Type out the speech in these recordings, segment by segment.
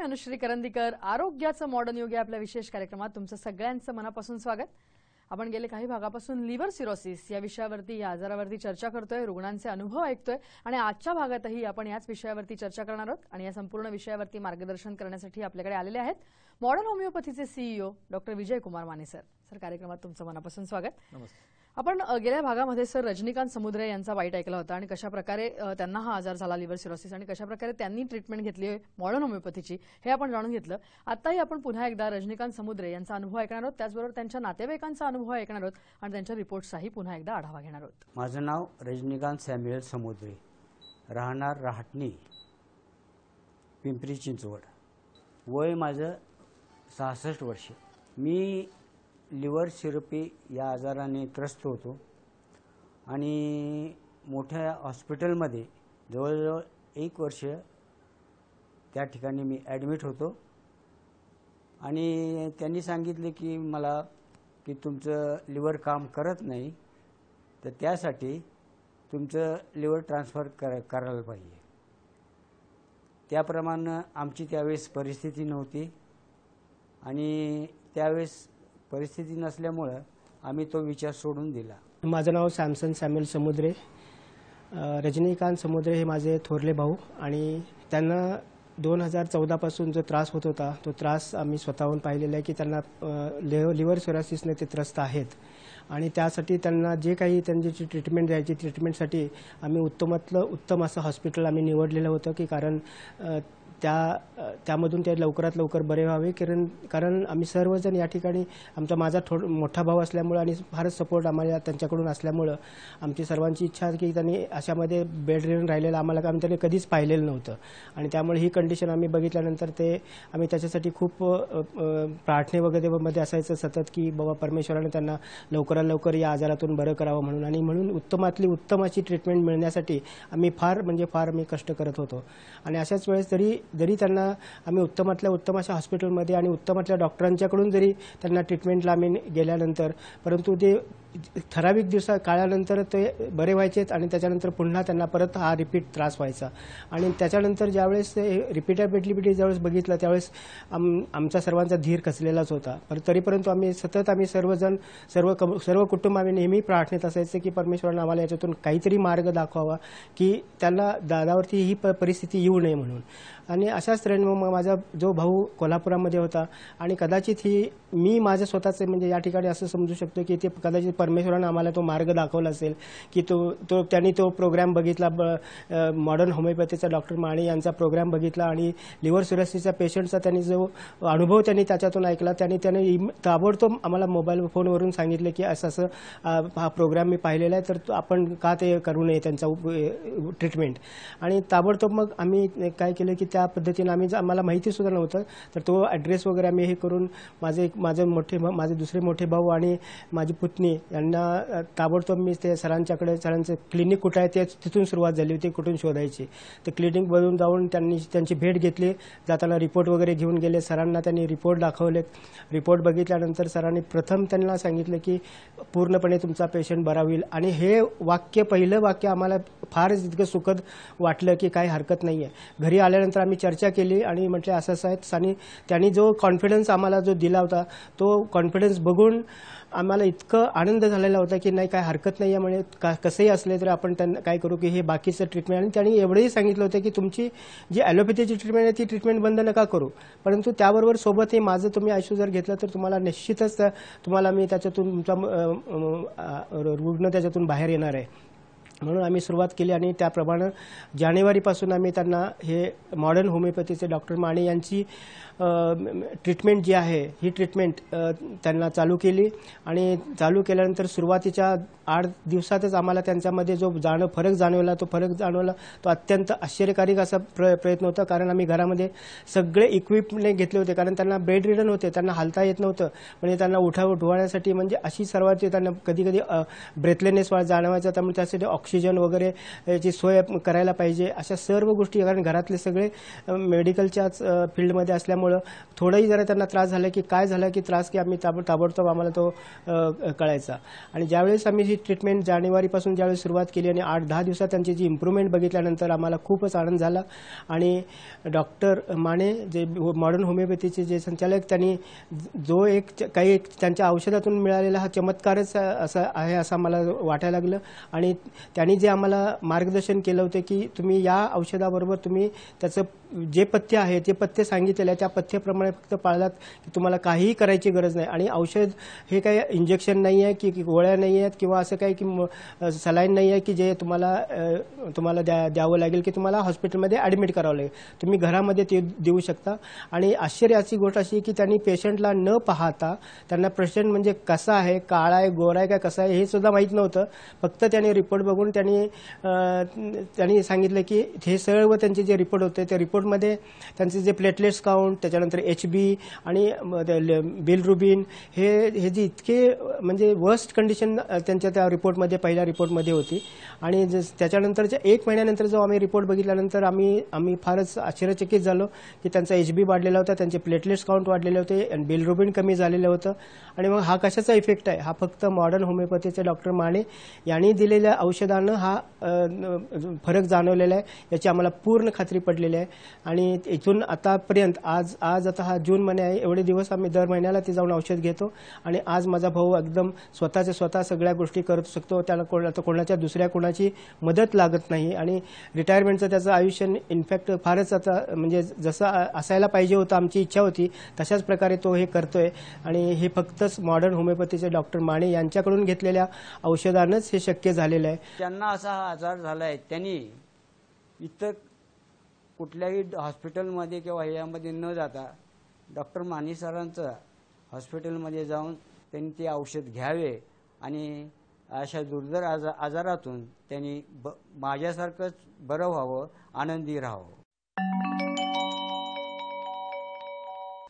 अनुश्री करंदीकर आरोग्याचं मॉडर्न युग या आपल्या विशेष कार्यक्रमात तुमचं सगळ्यांचं मनापासून स्वागत। आपण गेले काही भागापासून लिव्हर सिरोसिस या विषयावरती या आजारावरती चर्चा करतोय, रुग्णांचे अनुभव ऐकतोय आणि आजच्या भागातही आपण याच विषयावरती चर्चा करणार आहोत आणि या संपूर्ण विषयावरती मार्गदर्शन करण्यासाठी आपल्याकडे आलेले आहेत modern होमिओपॅथीचे CEO doctor Vijay Kumar Mane sir. Sir, कार्यक्रमात तुमचं मनापासून स्वागत। नमस्कार। आपण गेल्या भागामध्ये सर रजनीकांत समुद्रे यांचा बाईट ऐकला होता आणि कशा प्रकारे त्यांना हा आजार झाला लिव्हर सिरोसिस आणि कशा प्रकारे त्यांनी ट्रीटमेंट घेतली मॉडर्न होमिओपॅथीची हे आपण जाणून घेतलं। आताही आपण पुन्हा एकदा रजनीकांत समुद्रे यांचा अनुभव ऐकणार आहोत, त्याचबरोबर त्यांच्या नातेवाईकांचा अनुभव ऐकणार आहोत आणि त्यांच्या रिपोर्ट्सचाही पुन्हा एकदा आढावा घेणार आहोत। माझं नाव रजनीकांत सॅम्युएल समुद्रे, राहणार राहटणी, पिंपरी चिंचवड। वय माझं 66 वर्ष। मी लिव्हर सिरोपी या आजाराने त्रस्त होतो आणि मोठ्या हॉस्पिटलमध्ये जवळजवळ 1 वर्ष त्या ठिकाणी मी ॲडमिट होतो आणि त्यांनी सांगितले की मला की तुमचं लिव्हर काम करत नाही, तर त्यासाठी तुमचं लिव्हर ट्रान्सफर करायला पाहिजे। त्याप्रमाणे आमची त्यावेळेस परिस्थिती नव्हती आणि त्यावेळेस परिस्थिती नसल्यामुळे आम्ही तो विचार सोडून दिला। माझं नाव सॅमसन सॅम्युएल समुद्रे। रजनीकांत समुद्रे हे माझे थोरले भाऊ आणि त्यांना 2014 पासून जो त्रास होत होता तो त्रास आम्ही स्वतःहून पाहिलेला आहे की त्यांना लिव्हर सिरोसिसने ते त्रस्त आहेत आणि त्यासाठी त्यांना जे काही त्यांची ट्रीटमेंट द्यायची ट्रीटमेंटसाठी आम्ही उत्तमातलं उत्तम असं हॉस्पिटल आम्ही निवडलेलं होतं की कारण त्यामधून ते लवकरात लवकर बरे व्हावे। कारण आम्ही सर्वजण या ठिकाणी माझा मोठा भाऊ असल्यामुळे आणि फारच सपोर्ट आम्हाला त्यांच्याकडून असल्यामुळे आमची सर्वांची इच्छा की त्यांनी अशामध्ये बेड रिडन राहिलेलं आम्हाला त्यांनी कधीच पाहिलेलं नव्हतं आणि त्यामुळे ही कंडिशन आम्ही बघितल्यानंतर आम्ही त्याच्यासाठी खूप प्रार्थने वगैरे मध्ये असायचं सतत की बाबा परमेश्वराने त्यांना लवकरात लवकर या आजारातून बरं करावं म्हणून आणि म्हणून उत्तमातली उत्तम अशी ट्रीटमेंट मिळण्यासाठी आम्ही फार मी कष्ट करत होतो आणि अशाच वेळेस जरी त्यांना आम्ही उत्तमातल्या उत्तम अशा हॉस्पिटलमध्ये आणि उत्तमातल्या डॉक्टरांच्याकडून जरी त्यांना ट्रीटमेंटला आम्ही गेल्यानंतर परंतु ते ठराविक काळानंतर ते बरे व्हायचेत आणि त्याच्यानंतर पुन्हा त्यांना परत हा रिपीट त्रास व्हायचा आणि त्याच्यानंतर ज्यावेळेस रिपीटेबिलिटी ज्यावेळेस बघितलं त्यावेळेस आमचा सर्वांचा धीर खचलेलाच होता। पण तरीपर्यंत आम्ही सर्वजण सर्व कुटुंब आम्ही नेहमी प्रार्थनेत असायचे की परमेश्वराने आम्हाला याच्यातून काहीतरी मार्ग दाखवावा की त्याला दादावरती ही परिस्थिती येऊ नये म्हणून। आणि अशाच तऱ्हेने मग माझा जो भाऊ कोल्हापुरामध्ये होता आणि कदाचित मी माझ्या स्वतःचे म्हणजे या ठिकाणी असं समजू शकतो की ते कदाचित परमेश्वराने आम्हाला तो मार्ग दाखवला असेल की त्यांनी तो प्रोग्राम बघितला, मॉडर्न होमिओपॅथीचा डॉक्टर माने यांचा प्रोग्राम बघितला आणि लिव्हर सिरोसिसच्या पेशंटचा त्यांनी जो अनुभव त्यांनी त्याच्यातून ऐकला त्याने ताबडतोब आम्हाला मोबाईल फोनवरून सांगितले की असं हा प्रोग्राम मी पाहिलेला आहे, तर आपण का ते करू नये त्यांचा ट्रीटमेंट। आणि ताबडतोब मग आम्ही काय केलं की त्या पद्धतीने आम्हाला माहिती सुद्धा नव्हतं, तर तो ॲड्रेस वगैरे आम्ही हे करून माझे दुसरे मोठे भाऊ आणि माझी पुतणी यांना ताबडतोब मी ते सरांचं क्लिनिक कुठं आहे ते तिथून सुरुवात झाली होती कुठून शोधायची। तर क्लिनिकमधून जाऊन त्यांची भेट घेतली, जाताना रिपोर्ट वगैरे घेऊन गेले, सरांना त्यांनी रिपोर्ट दाखवले। रिपोर्ट बघितल्यानंतर सरांनी प्रथम त्यांना सांगितलं की पूर्णपणे तुमचा पेशंट बरा होईल आणि हे पहिलं वाक्य आम्हाला फारच इतकं सुखद वाटलं की काही हरकत नाही आहे। घरी आल्यानंतर आम्ही चर्चा केली आणि म्हटलं असं आहे आणि त्यांनी जो कॉन्फिडन्स आम्हाला जो दिला होता तो कॉन्फिडन्स बघून आम्हाला इतकं आनंद झालेला होता की नाही काय हरकत नाही आहे, म्हणजे कसंही असले तरी आपण त्यांना काय करू की हे बाकीचं ट्रीटमेंट। आणि त्यांनी एवढंही सांगितलं होतं की तुमची जी ॲलोपॅथीची ट्रीटमेंट आहे ती ट्रीटमेंट बंद नका करू, परंतु त्याबरोबर सोबत हे माझं तुम्ही आयुष्य जर घेतलं तर तुम्हाला निश्चितच तुम्हाला मी त्याच्यातून तुमचा रुग्ण त्याच्यातून बाहेर येणार आहे। म्हणून आम्ही सुरुवात केली आणि त्याप्रमाणे जानेवारीपासून आम्ही त्यांना हे मॉडर्न होमिओपॅथीचे डॉक्टर माने यांची ट्रीटमेंट जी आहे ही ट्रीटमेंट त्यांना चालू केली आणि चालू केल्यानंतर सुरुवातीच्या 8 दिवसातच आम्हाला त्यांच्यामध्ये जो फरक जाणवला तो अत्यंत आश्चर्यकारक असा प्रयत्न होता। कारण आम्ही घरामध्ये सगळे इक्विपमेंट घेतले होते, कारण त्यांना बेड रिडन होते, त्यांना हालता येत नव्हतं, म्हणजे त्यांना उठवण्यासाठी म्हणजे अशी सर्वात त्यांना कधी ब्रेथलेनेस जाणवायचा, त्यामुळे त्यासाठी ऑक्सिजन वगैरे ची सोय करायला पाहिजे. अशा सर्व गोष्टी, कारण घरातले सगळे मेडिकलच्याच फील्डमध्ये असल्यामुळं थोडंही जरा त्यांना त्रास झाला की काय झाला की त्रास की आम्ही ताबडतोब आम्हाला तो कळायचा. आणि ज्यावेळेस आम्ही ही ट्रीटमेंट जानेवारीपासून ज्यावेळेस सुरुवात केली आणि 8-10 दिवसात त्यांची जी इम्प्रूव्हमेंट बघितल्यानंतर आम्हाला खूपच आनंद झाला. आणि डॉक्टर माने जे मॉडर्न होमिओपॅथीचे जे संचालक, त्यांनी जो काही त्यांच्या औषधातून मिळालेला हा चमत्कारच असा आहे असं मला वाटायला लागलं. आणि त्यांनी जे आम्हाला मार्गदर्शन केलं होतं की तुम्ही या औषधाबरोबर तुम्ही त्याचं जे पथ्य आहे ते पथ्य सांगितलेलं आहे त्या पथ्याप्रमाणे फक्त पाळलात की तुम्हाला काहीही करायची गरज नाही. आणि औषध हे काही इंजेक्शन नाही आहे की गोळ्या नाही आहेत किंवा असं काही की सलाईन नाही आहे की जे तुम्हाला द्यावं लागेल की तुम्हाला हॉस्पिटलमध्ये ॲडमिट करावं लागेल. तुम्ही घरामध्ये ते देऊ शकता. आणि आश्चर्याची गोष्ट अशी की त्यांनी पेशंटला न पाहता, त्यांना पेशंट म्हणजे कसा आहे, काळा आहे, गोरा आहे का कसा आहे हे सुद्धा माहीत नव्हतं. फक्त त्यांनी रिपोर्ट बघून त्यांनी सांगितलं की हे सर्व त्यांचे जे रिपोर्ट होते त्या रिपोर्टमध्ये त्यांचे जे प्लेटलेट्स काउंट, त्याच्यानंतर HB आणि बिलरुबिन हे जे इतके म्हणजे वर्स्ट कंडिशन त्यांच्या त्या रिपोर्टमध्ये, पहिल्या रिपोर्टमध्ये होती. आणि त्याच्यानंतरच्या 1 महिन्यानंतर जो आम्ही रिपोर्ट बघितल्यानंतर आम्ही फारच आश्चर्यचकित झालो की त्यांचा HB वाढलेला होता, त्यांचे प्लेटलेट्स काउंट वाढलेले होते आणि बिलरुबिन कमी झालेलं होतं. आणि मग हा कशाचा इफेक्ट आहे? हा फक्त मॉडर्न होमिओपॅथीचे डॉक्टर माने यांनी दिलेल्या औषधानं हा फरक जाणवलेला आहे, याची आम्हाला पूर्ण खात्री पडलेली आहे. आणि इथून आतापर्यंत आज आता हा जून महिना आहे, एवढे दिवस आम्ही दर महिन्याला ते जाऊन औषध घेतो. आणि आज माझा भाऊ एकदम स्वतः सगळ्या गोष्टी करत शकतो. त्याला कोणाच्या दुसऱ्या कोणाची मदत लागत नाही. आणि रिटायरमेंटचं त्याचं आयुष्य इनफॅक्ट फारच आता म्हणजे जसं असायला पाहिजे होतं, आमची इच्छा होती तशाच प्रकारे तो हे करतोय. आणि हे फक्तच मॉडर्न होमिओपॅथीचे डॉक्टर माने यांच्याकडून घेतलेल्या औषधानंच हे शक्य झालेलं आहे. त्यांना असा हा आजार झाला आहे, त्यांनी इतर कुठल्याही हॉस्पिटलमध्ये किंवा ह्यामध्ये न जाता डॉक्टर माने सरांचं हॉस्पिटलमध्ये जाऊन त्यांनी ते औषध घ्यावे आणि अशा दुर्धर आजारातून त्यांनी माझ्यासारखंच बरं व्हावं, आनंदी राहावं.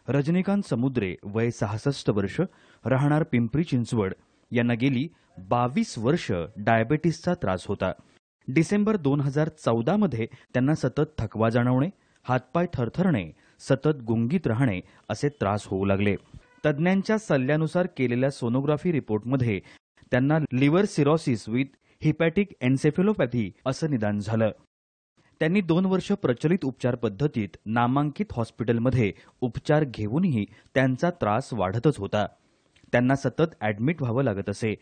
रजनीकांत समुद्रे, वय 66 वर्ष, राहणार पिंपरी चिंचवड, यांना गेली 22 वर्ष डायबेटिसचा त्रास होता. डिसेंबर 2014 मध्ये त्यांना सतत थकवा जाणवणे, हातपाय थरथरणे, सतत गुंगीत राहणे असे त्रास होऊ लागले. तज्ज्ञांच्या सल्ल्यानुसार केलेल्या सोनोग्राफी रिपोर्टमध्ये त्यांना लिव्हर सिरोसिस विथ हिपॅटिक एन्सेफेलोपॅथी असं निदान झालं. त्यांनी 2 वर्ष प्रचलित उपचार पद्धतीत नामांकित हॉस्पिटलमध्ये उपचार घेऊनही त्यांचा त्रास वाढतच होता. त्यांना सतत ॲडमिट व्हावं लागत असे.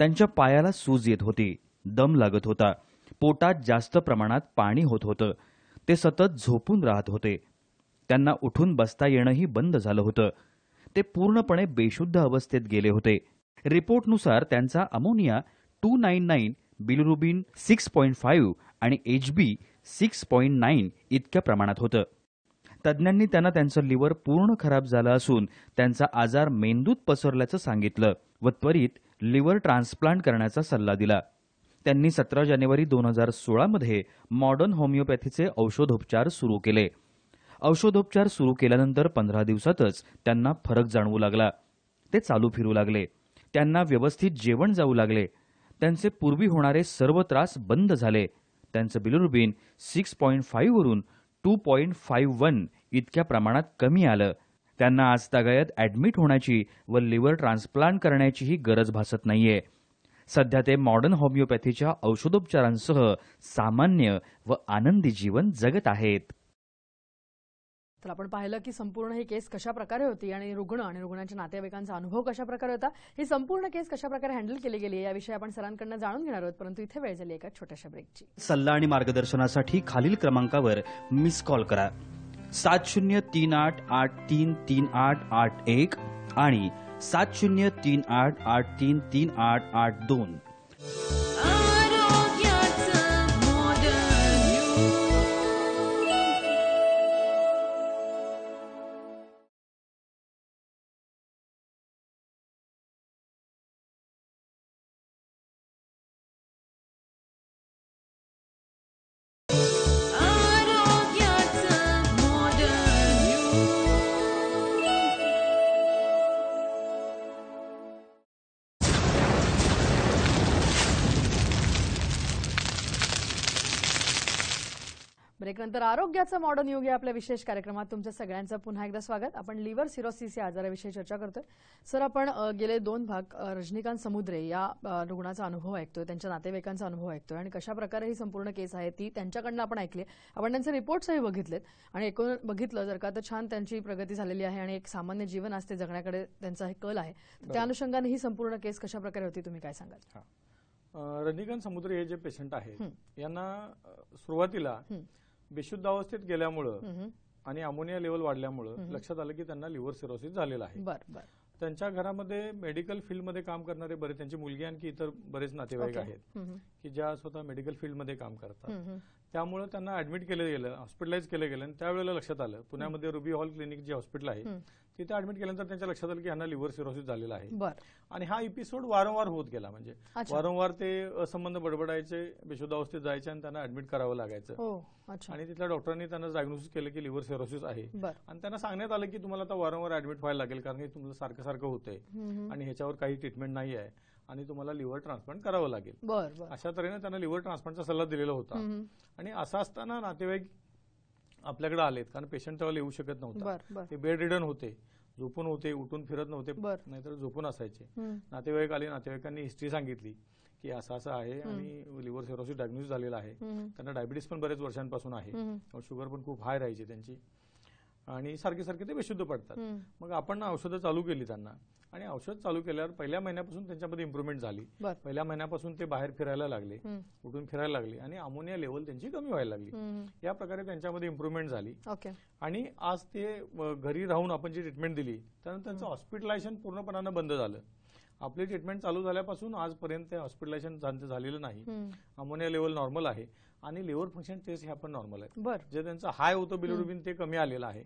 त्यांच्या पायाला सूज येत होती, दम लागत होता, पोटात जास्त प्रमाणात पाणी होत होतं. ते सतत झोपून राहत होते. त्यांना उठून बसता येणंही बंद झालं होतं. ते पूर्णपणे बेशुद्ध अवस्थेत गेले होते. रिपोर्टनुसार त्यांचा अमोनिया 299, बिलिरुबिन 6.5 आणि HB 6.9 इतक्या प्रमाणात होतं. तज्ज्ञांनी त्यांना त्यांचं लिव्हर पूर्ण खराब झालं असून त्यांचा आजार मेंदूत पसरल्याचं सांगितलं व त्वरित लिव्हर ट्रान्सप्लांट करण्याचा सल्ला दिला. त्यांनी 17 जानेवारी 2016 मध्ये मॉडर्न होमिओपॅथीचे औषधोपचार सुरू केले. औषधोपचार सुरू केल्यानंतर 15 दिवसातच त्यांना फरक जाणवू लागला. ते चालू फिरू लागले. त्यांना व्यवस्थित जेवण जाऊ लागले. त्यांचे पूर्वी होणारे सर्व त्रास बंद झाले. त्यांचं बिलिरुबिन 6.5 वरून 2.51 इतक्या प्रमाणात कमी आलं. त्यांना आजतागायत ॲडमिट होण्याची व लिव्हर ट्रान्सप्लांट करण्याचीही गरज भासत नाहीये. सध्या ते मॉडर्न होमिओपॅथीच्या औषधोपचारांसह सामान्य व आनंदी जीवन जगत आहेत. तर आपण पाहिलं की संपूर्ण ही केस कशा प्रकारे होती आणि रुग्ण आणि रुग्णाच्या नातेवाईकांचा अनुभव कशा प्रकारे होता, ही संपूर्ण केस कशा प्रकारे हँडल केली गेली याविषयी आपण सरांकडून जाणून घेणार आहोत. परंतु इथे वेळ झाली एका छोट्याशा ब्रेकची. सल्ला आणि मार्गदर्शनासाठी खालील क्रमांकावर मिस कॉल करा. 7038833881 आणि 7038833882. ब्रेकनंतर आरोग्याचं मॉडर्न युग या आपल्या विशेष कार्यक्रमात तुमच्या सगळ्यांचं पुन्हा एकदा स्वागत. आपण लिव्हर सिरोसिस या आजाराविषयी चर्चा करतोय. सर, आपण गेले 2 भाग रजनीकांत समुद्रे या रुग्णाचा अनुभव ऐकतोय, त्यांच्या नातेवाईकांचा अनुभव ऐकतोय आणि कशा प्रकारे ही संपूर्ण केस आहे ती त्यांच्याकडनं आपण ऐकली. आपण त्यांचे रिपोर्ट्सही बघितलेत आणि एकूण बघितलं जर का तर छान त्यांची प्रगती झालेली आहे आणि एक सामान्य जीवन असते जगण्याकडे त्यांचा हे कल आहे. त्या अनुषंगाने ही संपूर्ण केस कशा प्रकारे होती तुम्ही काय सांगाल? रजनीकांत समुद्रे हे जे पेशंट आहेत यांना सुरुवातीला बेशुद्ध अवस्थेत गेल्यामुळं आणि अमोनिया लेवल वाढल्यामुळं लक्षात आलं की त्यांना लिव्हर सिरोसिस झालेला आहे. त्यांच्या घरामध्ये मेडिकल फील्डमध्ये काम करणारे बरेच, त्यांची मुलगी आणखी इतर बरेच नातेवाईक आहेत की ज्या स्वतः मेडिकल फील्डमध्ये काम करतात. त्यामुळे त्यांना ऍडमिट केलं गेलं, हॉस्पिटलाइज केलं गेलं आणि त्यावेळेला लक्षात आलं, पुण्यामध्ये रुबी हॉल क्लिनिक जे हॉस्पिटल आहे तिथे ऍडमिट केल्यानंतर त्यांच्या लक्षात आलं की यांना लिव्हर सिरोसिस झालेला आहे. आणि हा एपिसोड वारंवार होत गेला, म्हणजे वारंवार ते असंबंध बडबडायचे, बेशुद्ध अवस्थेत जायचे आणि त्यांना ऍडमिट करावं लागायचं. आणि तिथल्या डॉक्टरांनी त्यांना डायग्नोसिस केलं की लिव्हर सिरोसिस आहे आणि त्यांना सांगण्यात आलं की तुम्हाला आता वारंवार ऍडमिट व्हायला लागेल कारण हे तुम्हाला सारखं सारखं होतंय आणि ह्याच्यावर काही ट्रीटमेंट नाही आहे आणि तुम्हाला लिव्हर ट्रान्सप्लांट करावं लागेल. अशा तऱ्हेने त्यांना लिव्हर ट्रान्सप्लांटचा सल्ला दिलेला होता. आणि असं असताना नातेवाईक आपल्याकडे आलेत, कारण पेशंट तेव्हा येऊ शकत नव्हता, ते बेड रिडन होते, झोपून होते, उठून फिरत नव्हते, नाहीतर झोपून असायचे. नातेवाईक आले, नातेवाईकांनी हिस्ट्री सांगितली की असं असं आहे आणि लिव्हर सिरोसिस डायग्नोसिस झालेला आहे. त्यांना डायबिटीस पण बरेच वर्षांपासून आहे, शुगर पण खूप हाय राहायची त्यांची आणि सारखे सारखे ते बेशुद्ध पडतात. मग आपण औषधं चालू केली त्यांना आणि औषध चालू केल्यावर पहिल्या महिन्यापासून त्यांच्यामध्ये इम्प्रुव्हमेंट झाली. पहिल्या महिन्यापासून ते बाहेर फिरायला लागले, उठून फिरायला लागले आणि अमोनिया लेवल त्यांची कमी व्हायला लागली. या प्रकारे त्यांच्यामध्ये इम्प्रुव्हमेंट झाली. आणि आज ते घरी राहून आपण जी ट्रीटमेंट दिली त्यानंतर त्यांचं हॉस्पिटलायझेशन पूर्णपणानं बंद झालं. आपली ट्रीटमेंट चालू झाल्यापासून आजपर्यंत हॉस्पिटलायझेशन झालेलं नाही. अमोनिया लेवल नॉर्मल आहे आणि लिव्हर फंक्शन टेस्ट हे पण नॉर्मल आहे. जे त्यांचं हाय होतं बिलिरुबिन ते कमी आलेलं आहे.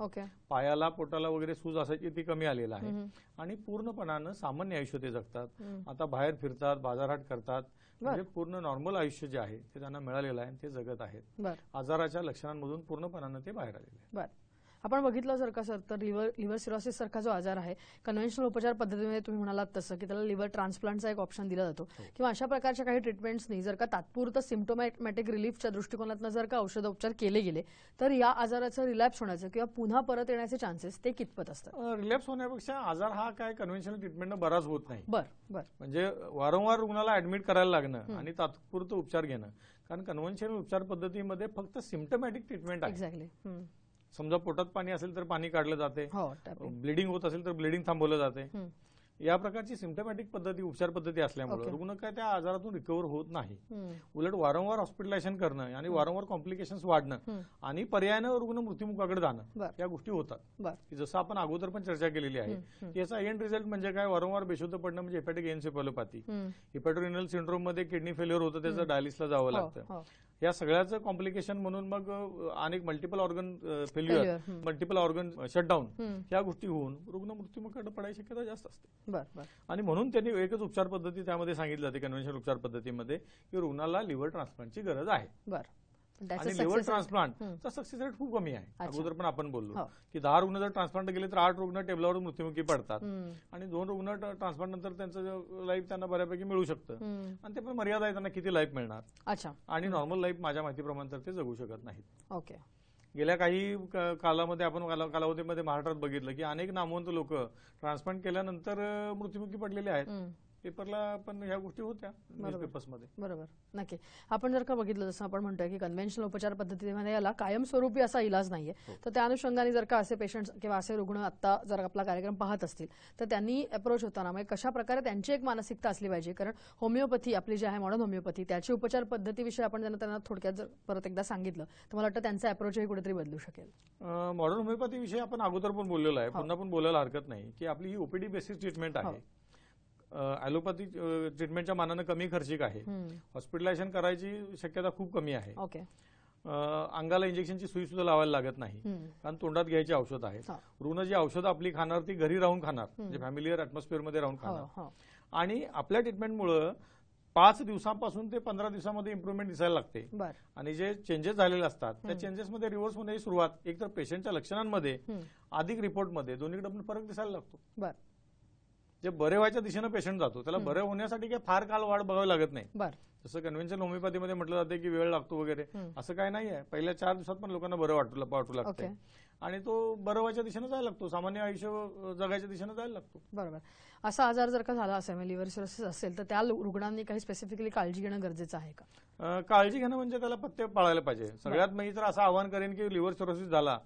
पायाला पोटाला वगैरे सूज असायची ती कमी आलेलं आहे आणि पूर्णपणानं सामान्य आयुष्य ते जगतात. आता बाहेर फिरतात, बाजारहाट करतात, म्हणजे पूर्ण नॉर्मल आयुष्य जे आहे ते त्यांना मिळालेलं आहे, ते जगत आहेत. आजाराच्या लक्षणांमधून पूर्णपणानं ते बाहेर आलेले आहेत. आपण बघितलं जर का सर तर लिव्हर सिरोसिस सारखा जो आजार आहे, कन्व्हेन्शनल उपचार पद्धतीमध्ये तुम्ही म्हणालात तसं की त्याला लिव्हर ट्रान्सप्लांटचा एक ऑप्शन दिला जातो किंवा अशा प्रकारच्या काही ट्रीटमेंट्सनी जर का तात्पुरतं सिम्प्टोमॅटिक रिलीफच्या दृष्टिकोनातून जर का औषधोपचार केले गेले तर या आजाराचं रिलॅप्स होण्याचं किंवा पुन्हा परत येण्याचे चान्सेस ते कितपत असतात? रिलॅप्स होण्यापेक्षा आजार हा काय कन्व्हेन्शनल ट्रीटमेंटनं बराच होत नाही. म्हणजे वारंवार रुग्णाला ऍडमिट करायला लागणं आणि तात्पुरतं उपचार घेणं, कारण कन्व्हेन्शनल उपचार पद्धतीमध्ये फक्त सिम्प्टमॅटिक ट्रीटमेंट आहे. एक्झॅक्टली. समजा पोटात पाणी असेल तर पाणी काढलं जाते, ब्लिडिंग होत असेल तर ब्लिडिंग थांबवलं जाते. या प्रकारची सिम्प्टमॅटिक पद्धती, उपचार पद्धती असल्यामुळे रुग्ण काय त्या आजारातून रिकव्हर होत नाही. उलट वारंवार हॉस्पिटलायझेशन करणं आणि वारंवार कॉम्प्लिकेशन्स वाढणं आणि पर्यायानं रुग्ण मृत्युमुखाकडे जाणं या गोष्टी होतात. जसं आपण अगोदर पण चर्चा केलेली आहे की याचा एंड रिझल्ट म्हणजे काय, वारंवार बेशुद्ध पडणं म्हणजे हेपॅटिक एन्सेफॅलोपॅथी, हिपॅटोरिनल सिंड्रोम मध्ये किडनी फेल्युअर होतं, त्याचं डायलिसला जावं लागतं. या सगळ्याचं कॉम्प्लिकेशन म्हणून मग अनेक multiple organ failure, multiple organ shutdown या गोष्टी होऊन रुग्ण मृत्युमुखाकडे पडायची शक्यता जास्त असते. आणि म्हणून त्यांनी एकच उपचार पद्धती त्यामध्ये सांगितली जाते कन्व्हेन्शनल उपचार पद्धतीमध्ये की रुग्णाला लिव्हर ट्रान्सप्लांटची गरज आहे. आणि लिव्हर ट्रान्सप्लांटचा सक्सेस रेट खूप कमी आहे. अगोदर पण आपण बोललो की 10 रुग्ण जर ट्रान्सप्लांट गेले तर 8 रुग्ण टेबलावर मृत्युमुखी पडतात आणि 2 रुग्ण ट्रान्सप्लांट नंतर त्यांचं लाईफ त्यांना बऱ्यापैकी मिळू शकतं आणि ते पण मर्यादा आहे त्यांना किती लाईफ मिळणार. आणि नॉर्मल लाईफ माझ्या माहितीप्रमाणे तर ते जगू शकत नाहीत. गेल्या काही कालामध्ये आपण कालावधीमध्ये महाराष्ट्रात बघितलं की अनेक नामवंत लोक ट्रान्सप्लांट केल्यानंतर मृत्युमुखी पडलेले आहेत. पेपरला पण ह्या गोष्टी होत्या न्यूजपेपर्समध्ये. बरोबर, नक्की. आपण जर का बघितलं जसं आपण म्हणतोय की कन्व्हेन्शनल उपचार पद्धतीमध्ये याला कायमस्वरूपी असा इलाज नाहीये, तर त्या अनुषंगाने जर का असे पेशंट्स किंवा असे रुग्ण आता जर आपला कार्यक्रम पाहत असतील तर त्यांनी अप्रोच होताना म्हणजे कशा प्रकारे त्यांची एक मानसिकता असली पाहिजे, कारण होमिओपॅथी आपली जी आहे मॉडर्न होमिओपॅथी त्याची उपचार पद्धतीविषयी आपण त्यांना थोडक्यात जर परत एकदा सांगितलं तर मला वाटतं त्यांचा अप्रोचही कुठेतरी बदलू शकेल. मॉडर्न होमिओपॅथीविषयी आपण अगोदर पण बोललेलो आहे, पुन्हा पण बोलायला हरकत नाही की आपली ही ओपीडी बेसिस ट्रीटमेंट आहे. ॲलोपॅथी ट्रीटमेंटच्या मानानं कमी खर्चिक आहे. हॉस्पिटलायझेशन करायची शक्यता खूप कमी आहे. अंगाला इंजेक्शनची सुई सुद्धा लावायला लागत नाही, कारण तोंडात घ्यायची औषध आहे. रुग्ण जी औषधं आपली खाणार ती घरी राहून खाणार, म्हणजे फॅमिलियर ॲटमॉस्फिअरमध्ये राहून खाणार. आणि आपल्या ट्रीटमेंटमुळं 5 दिवसांपासून ते 15 दिवसांमध्ये इम्प्रुव्हमेंट दिसायला लागते. आणि जे चेंजेस झालेले असतात त्या चेंजेसमध्ये रिव्हर्स होण्याची सुरुवात एकतर पेशंटच्या लक्षणांमध्ये अधिक रिपोर्टमध्ये दोन्हीकडे पण फरक दिसायला लागतो. जे बरे व्हायच्या दिशेनं पेशंट जातो त्याला बरे होण्यासाठी काही फार काळ वाट बघावी लागत नाही. बरं. जसं कन्व्हेन्शनल होमिओपॅथीमध्ये म्हटलं जाते की वेळ लागतो वगैरे, असं काय नाही आहे. पहिल्या 4 दिवसात पण लोकांना बरं वाटू लागतं आणि तो बरं व्हायच्या दिशेनं जायला लागतो, सामान्य आयुष्य जगायच्या दिशेनं जायला लागतो. बरोबर. असा आजार जर का झाला असेल, लिव्हर सिरोसिस असेल, तर त्या रुग्णांनी काही स्पेसिफिकली काळजी घेणं गरजेचं आहे का? काळजी घेणं म्हणजे त्याला पथ्य पाळायला पाहिजे. सगळ्यात मी तर असं आवाहन करेन की लिव्हर सिरोसिस झाला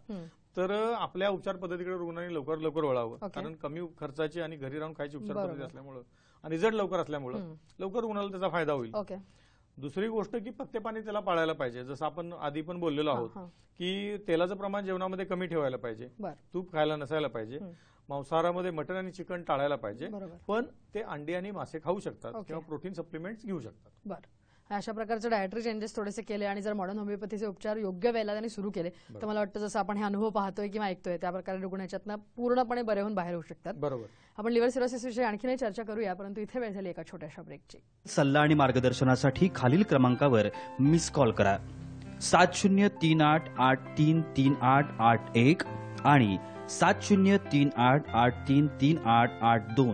तर आपल्या उपचार पद्धतीकडे रुग्णांनी लवकर लवकर वळावं. कारण कमी खर्चाची आणि घरी राहून खायची उपचार पद्धती असल्यामुळे आणि रिझल्ट लवकर असल्यामुळे लवकर रुग्णाला त्याचा फायदा होईल. दुसरी गोष्ट की पथ्य पाणी त्याला पाळायला पाहिजे. जसं आपण आधी पण बोललेलो आहोत की तेलाचं प्रमाण जेवणामध्ये कमी ठेवायला पाहिजे, तूप खायला नसायला पाहिजे, मांसाहारामध्ये मटण आणि चिकन टाळायला पाहिजे, पण ते अंडी आणि मासे खाऊ शकतात किंवा प्रोटीन सप्लिमेंट्स घेऊ शकतात. बरं. अशा प्रकारचे डायटरी चेंजेस थोडेसे केले आणि जर मॉडर्न होमिओपॅथीचे उपचार योग्य वेळेला त्यांनी सुरू केले तर मला वाटतं जसं आपण हे अनुभव पाहतोय किंवा ऐकतोय त्या प्रकारे रुग्ण याच्यातनं पूर्णपणे बरे होऊन बाहेर होऊ शकतात. बरोबर. आपण लिव्हर सिरोसिस विषयी आणखीनही चर्चा करूया, परंतु इथे वेळ झाली एका छोट्याशा ब्रेकची. सल्ला आणि मार्गदर्शनासाठी खालील क्रमांकावर मिस कॉल करा 7038833881 आणि 7038833882.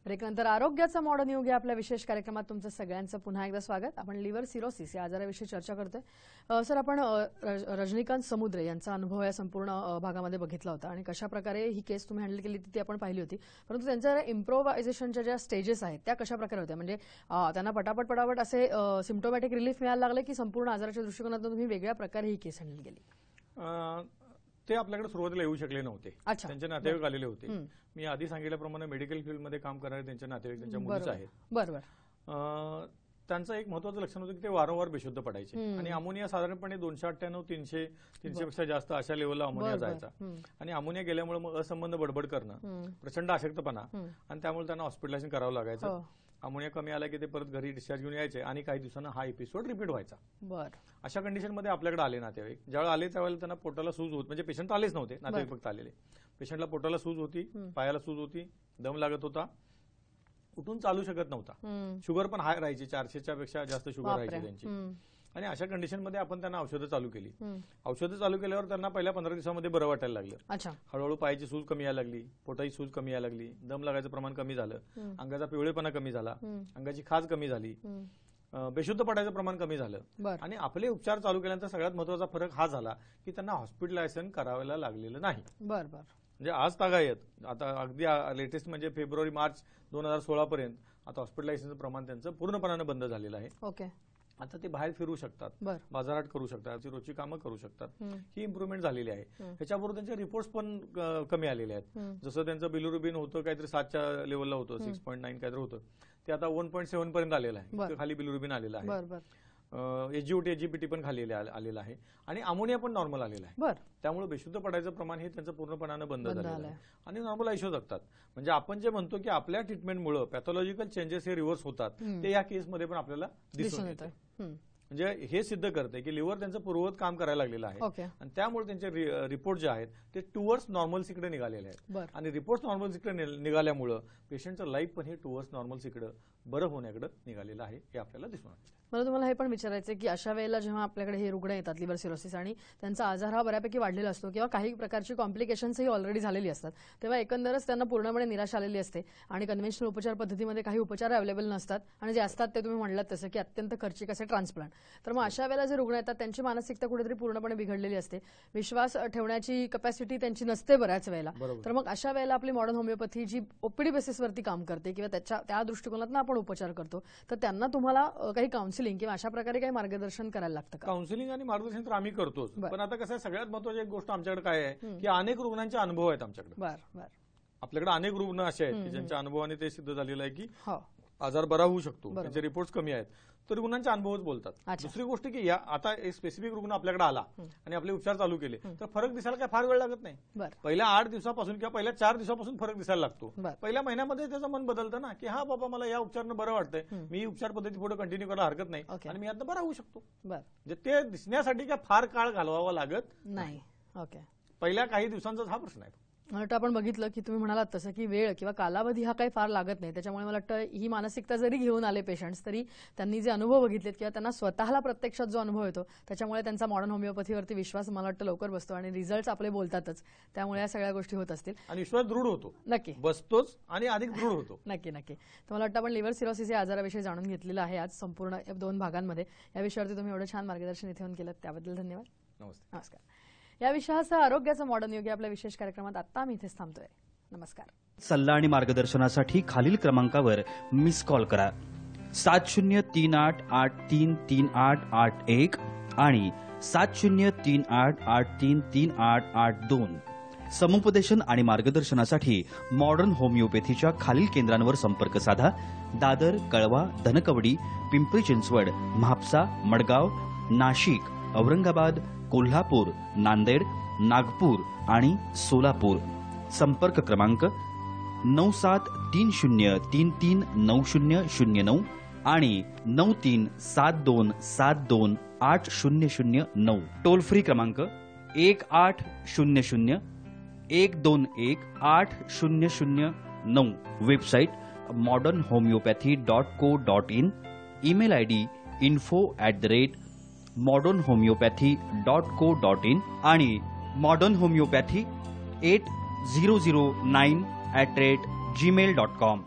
ब्रेकनंतर आरोग्याचा मॉडर्न युग या आपल्या विशेष कार्यक्रमात तुमचं सगळ्यांचं पुन्हा एकदा स्वागत. आपण लिव्हर सिरोसिस या आजाराविषयी चर्चा करतोय. सर, आपण रजनीकांत समुद्रे यांचा अनुभव या संपूर्ण भागामध्ये बघितला होता आणि कशा प्रकारे ही केस तुम्ही हँडल केली ती आपण पाहिली होती, परंतु त्यांच्या इम्प्रोव्हायझेशनच्या ज्या स्टेजेस आहेत त्या कशा प्रकारे होत्या? म्हणजे त्यांना पटापट असे सिम्प्टोमॅटिक रिलीफ मिळायला लागले की संपूर्ण आजाराच्या दृष्टिकोनातून तुम्ही वेगळ्या प्रकारे ही केस हँडल केली? ते आपल्याकडे सुरुवातीला येऊ शकले नव्हते. त्यांचे नातेवाईक आलेले होते. मी आधी सांगितल्याप्रमाणे मेडिकल फील्डमध्ये काम करणारे त्यांचे नातेवाईक त्यांच्या मुलीच आहेत. बरोबर. त्यांचं एक महत्वाचं लक्षण होतं की ते वारंवार बेशुद्ध पडायचे आणि अमोनिया साधारणपणे 298, 300 पेक्षा जास्त अशा लेवलला अमोनिया जायचा आणि अमोनिया गेल्यामुळे मग असंबंध बडबड करणं, प्रचंड अशक्तपणा आणि त्यामुळे त्यांना हॉस्पिटलायझेशन करावं लागायचं. अमोनिया कमी आला की ते परत घरी डिस्चार्ज घेऊन यायचे आणि काही दिवसांना हा एपिसोड रिपीट व्हायचा. अशा कंडिशनमध्ये आपल्याकडे आले नातेवाईक. ज्यावेळेला आले त्यावेळेला त्यांना पोटाला सूज होत, म्हणजे पेशंट आलेच नव्हते, नातेवाईक फक्त आलेले. पेशंटला पोटाला सूज होती, पायाला सूज होती, दम लागत होता, उठून चालू शकत नव्हता, शुगर पण हाय राहायची, 400च्या पेक्षा जास्त शुगर राहायची त्यांची. आणि अशा कंडिशनमध्ये आपण त्यांना औषधं चालू केली. औषधं चालू केल्यावर त्यांना पहिल्या 15 दिवसामध्ये बरं वाटायला लागलं. हळूहळू पायाची सूज कमी यायला लागली, पोटाची सूज कमी यायला लागली, दम लागायचं प्रमाण कमी झालं, अंगाचा पिवळेपणा कमी झाला, अंगाची खाज कमी झाली, बेशुद्ध पडायचं प्रमाण कमी झालं. आणि आपले उपचार चालू केल्यानंतर सगळ्यात महत्वाचा फरक हा झाला की त्यांना हॉस्पिटलायझेशन करायला लागलेलं नाही. म्हणजे आज तागायत आता अगदी लेटेस्ट म्हणजे फेब्रुवारी-मार्च 2016 पर्यंत आता हॉस्पिटलायझेशनचं प्रमाण त्यांचं पूर्णपणाने बंद झालेलं आहे. आता ते बाहेर फिरू शकतात, बाजारात करू शकतात, रोजची कामं करू शकतात. ही इम्प्रुव्हमेंट झालेली आहे. ह्याच्याबरोबर त्यांचे रिपोर्ट्स पण कमी आलेले आहेत. जसं त्यांचं बिलिरुबिन होतं काहीतरी 7च्या लेवलला होतं, 6.9 काहीतरी होतं, ते आता 1.7 पर्यंत आलेलं आहे. खाली बिलिरुबिन आलेलं आहे. एजीओटी एजीपीटी पण खाली आलेला आहे आणि अमोनिया पण नॉर्मल आलेला आहे. त्यामुळे बेशुद्ध पडायचं प्रमाण हे त्यांचं पूर्णपणाने बंद झालेलं आहे आणि नॉर्मल आयुष्य जगतात. म्हणजे आपण जे म्हणतो की आपल्या ट्रीटमेंटमुळे पॅथॉलॉजिकल चेंजेस हे रिव्हर्स होतात, ते या केसमध्ये पण आपल्याला दिसून येतं. म्हणजे हे सिद्ध करते की लिव्हर त्यांचं पूर्ववत काम करायला लागलेलं आहे आणि त्यामुळे त्यांचे रिपोर्ट जे आहेत ते टुवर्ड्स नॉर्मल्सीकडे निघालेले आहेत. आणि रिपोर्ट्स नॉर्मल्सीकडे निघाल्यामुळे पेशंटचं लाईफ पण हे टुवर्ड्स नॉर्मल्सीकडे बरं होण्याकडे निघालेलं आहे, हे आपल्याला दिसून येतं. मला तुम्हाला हे पण विचारायचं की अशा वेळेला जेव्हा आपल्याकडे हे रुग्ण येतात लिव्हर सिरोसिस आणि त्यांचा आजार हा बऱ्यापैकी वाढलेला असतो किंवा काही प्रकारची कॉम्प्लिकेशन्सही ऑलरेडी झालेली असतात, तेव्हा एकंदरच त्यांना पूर्णपणे निराश आलेली असते आणि कन्व्हेन्शनल उपचार पद्धतीमध्ये काही उपचार अवेलेबल नसतात आणि जे असतात ते तुम्ही म्हणलात तसं की अत्यंत खर्चिक असे ट्रान्सप्लांट. तर मग अशा वेळेला जे रुग्ण येतात त्यांची मानसिकता कुठेतरी पूर्णपणे बिघडलेली असते, विश्वास ठेवण्याची कॅपॅसिटी त्यांची नसते बऱ्याच वेळेला. तर मग अशा वेळेला आपली मॉडर्न होमिओपॅथी जी ओपीडी बेसिसवरती काम करते किंवा त्या दृष्टिकोनातून आपण उपचार करतो, तर त्यांना तुम्हाला काही काउन्सिलिंग किंवा अशा प्रकारे काही मार्गदर्शन करायला लागतं का? काउन्सिलिंग आणि मार्गदर्शन तर आम्ही करतोच, पण आता कसं आहे सगळ्यात महत्त्वाची एक गोष्ट आमच्याकडे काय आहे की अनेक रुग्णांचे अनुभव आहेत आमच्याकडे. आपल्याकडे अनेक रुग्ण असे आहेत की ज्यांच्या अनुभवाने ते सिद्ध झालेलं आहे की आजार बरा होऊ शकतो, त्याचे रिपोर्ट्स कमी आहेत, तर रुग्णांचे अनुभवच बोलतात. अच्छा. दुसरी गोष्ट की या आता एक स्पेसिफिक रुग्ण आपल्याकडे आला आणि आपले उपचार चालू केले तर फरक दिसायला काय फार वेळ लागत नाही. बरं. पहिल्या 8 दिवसापासून किंवा पहिल्या 4 दिवसापासून फरक दिसायला लागतो. बरं. पहिल्या महिन्यामध्ये त्याचं मन बदलतं ना, की हा बाबा मला या उपचारानं बरं वाटतंय, मी ही उपचार पद्धती पुढे कंटिन्यू करायला हरकत नाही ओके. आणि मी आता बरा होऊ शकतो. बरं. म्हणजे ते दिसण्यासाठी काय फार काळ घालवावा लागत नाही. ओके. पहिल्या काही दिवसांचाच हा प्रश्न आहे. मला वाटतं आपण बघितलं की तुम्ही म्हणालात तसं की वेळ किंवा कालावधी हा काही फार लागत नाही. त्याच्यामुळे मला वाटतं ही मानसिकता जरी घेऊन आले पेशंट्स तरी त्यांनी जे अनुभव बघितलेत किंवा त्यांना स्वतःला प्रत्यक्षात जो अनुभव येतो त्याच्यामुळे त्यांचा मॉडर्न होमिओपॅथीवरती विश्वास मला वाटतं लवकर बसतो आणि रिझल्ट आपले बोलतातच. त्यामुळे या सगळ्या गोष्टी होत असतील. आणि विश्वास दृढ होतो, नक्की बसतोच आणि अधिक दृढ होतो. नक्की नक्की. तर मला वाटतं आपण लिव्हर सिरोसिस या आजाराविषयी जाणून घेतलेलं आहे आज संपूर्ण 2 भागांमध्ये. या विषयावरती तुम्ही एवढं छान मार्गदर्शन इथे येऊन केलं त्याबद्दल धन्यवाद. नमस्ते. नमस्कार. या विषयासह आरोग्याचं मॉडर्न युग या आपल्या विशेष कार्यक्रमात आता आम्ही इथेच थांबतोय. नमस्कार. सल्ला आणि मार्गदर्शनासाठी खालील क्रमांकावर मिस कॉल करा 7038833881 आणि 7038833882. समुपदेशन आणि मार्गदर्शनासाठी मॉडर्न होमिओपॅथीच्या खालील केंद्रांवर संपर्क साधा. दादर, कळवा, धनकवडी, पिंपरी चिंचवड, म्हापसा, मडगाव, नाशिक, औरंगाबाद, कोल्हापूर, नांदेड, नागपूर आणि सोलापूर. संपर्क क्रमांक 9730339009 आणि 9372728009. टोल फ्री क्रमांक 180012180009. Website modernhomeopathy.co.in. Email ID info@modernhomeopathy.co.in आणि मॉडर्न होमिओपॅथी 8009@gmail.com.